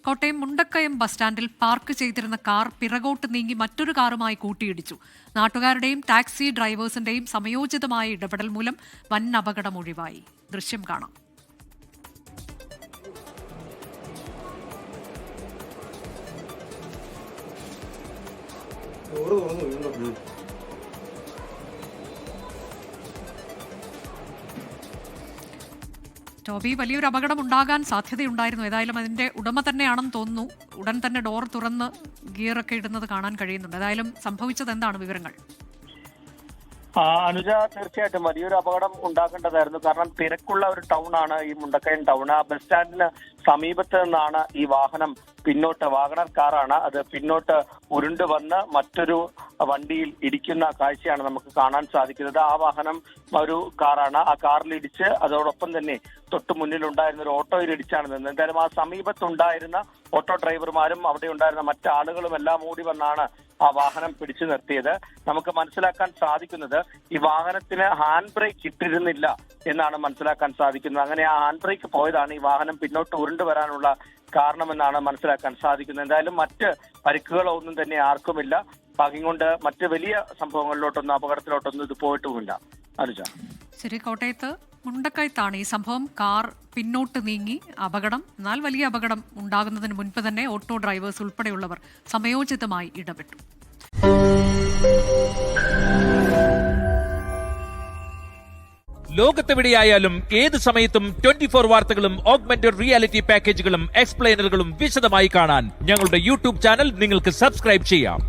Kottayam Mundakayam bus സ്റ്റാൻഡിൽ park ചെയ്തിരുന്ന car പിറകോട്ട് നീങ്ങി മറ്റൊരു കാറുമായി കൂട്ടിയിടിച്ചു. നാട്ടുകാരുടെയും ടാക്സി ഡ്രൈവേഴ്സിന്റെയും സമയോചിതമായ ഇടപെടൽ മൂലം വൻ അപകടം ഒഴിവായി. ദൃശ്യം കാണാം. ടോബി, വലിയൊരു അപകടം ഉണ്ടാകാൻ സാധ്യതയുണ്ടായിരുന്നു. ഏതായാലും അതിന്റെ ഉടമ തന്നെയാണെന്ന് തോന്നുന്നു. ഉടൻ തന്നെ ഡോർ തുറന്ന് ഗിയറൊക്കെ ഇടുന്നത് കാണാൻ കഴിയുന്നുണ്ട്. ഏതായാലും സംഭവിച്ചത് എന്താണ് വിവരങ്ങൾ? അനുജ, തീർച്ചയായിട്ടും വലിയൊരു അപകടം ഉണ്ടാക്കേണ്ടതായിരുന്നു. കാരണം തിരക്കുള്ള ഒരു ടൗൺ ആണ് ഈ മുണ്ടക്കയം ടൗൺ. ആ ബസ് സ്റ്റാൻഡിന് സമീപത്ത് നിന്നാണ് ഈ വാഹനം പിന്നോട്ട്, വാഗണർ കാറാണ് അത്, പിന്നോട്ട് ഉരുണ്ട് വന്ന് മറ്റൊരു വണ്ടിയിൽ ഇടിക്കുന്ന കാഴ്ചയാണ് നമുക്ക് കാണാൻ സാധിക്കുന്നത്. ആ വാഹനം ഒരു കാറാണ്. ആ കാറിൽ ഇടിച്ച് അതോടൊപ്പം തന്നെ തൊട്ട് മുന്നിലുണ്ടായിരുന്ന ഒരു ഓട്ടോയിൽ ഇടിച്ചാണ് നിന്നത്. എന്തായാലും ആ സമീപത്തുണ്ടായിരുന്ന ഓട്ടോ ഡ്രൈവർമാരും അവിടെ ഉണ്ടായിരുന്ന മറ്റാളുകളും എല്ലാം ഓടി വന്നാണ് ആ വാഹനം പിടിച്ചു നിർത്തിയത്. നമുക്ക് മനസ്സിലാക്കാൻ സാധിക്കുന്നത് ഈ വാഹനത്തിന് ഹാൻഡ് ബ്രേക്ക് ഇട്ടിരുന്നില്ല എന്നാണ് മനസ്സിലാക്കാൻ സാധിക്കുന്നത്. അങ്ങനെ ആ ഹാൻഡ് ബ്രേക്ക് പോയതാണ് ഈ വാഹനം പിന്നോട്ട് ഉരുണ്ടു വരാനുള്ള കാരണമെന്നാണ് മനസ്സിലാക്കാൻ സാധിക്കുന്നത്. എന്തായാലും മറ്റ് പരിക്കുകളോ ഒന്നും തന്നെ ആർക്കുമില്ല. ഭാഗ്യം കൊണ്ട് മറ്റ് വലിയ സംഭവങ്ങളിലോട്ടൊന്നും അപകടത്തിലോട്ടൊന്നും ഇത് പോയിട്ടുമില്ല. അനുജ, ശരി. കോട്ടയത്ത് മുണ്ടക്കയത്താണ് ഈ സംഭവം. കാർ പിന്നോട്ട് നീങ്ങി അപകടം. എന്നാൽ വലിയ അപകടം ഉണ്ടാകുന്നതിന് മുൻപ് തന്നെ ഓട്ടോ ഡ്രൈവേഴ്സ് ഉൾപ്പെടെയുള്ളവർ സമയോചിതമായി ഇടപെട്ടു. ലോകത്തെവിടെയായാലും ഏത് സമയത്തും 24 വാർത്തകളും ഓഗ്മെന്റഡ് റിയാലിറ്റി പാക്കേജുകളും എക്സ്പ്ലെയിനറുകളും വിശദമായി കാണാൻ ഞങ്ങളുടെ യൂട്യൂബ് ചാനൽ നിങ്ങൾക്ക് സബ്സ്ക്രൈബ് ചെയ്യാം.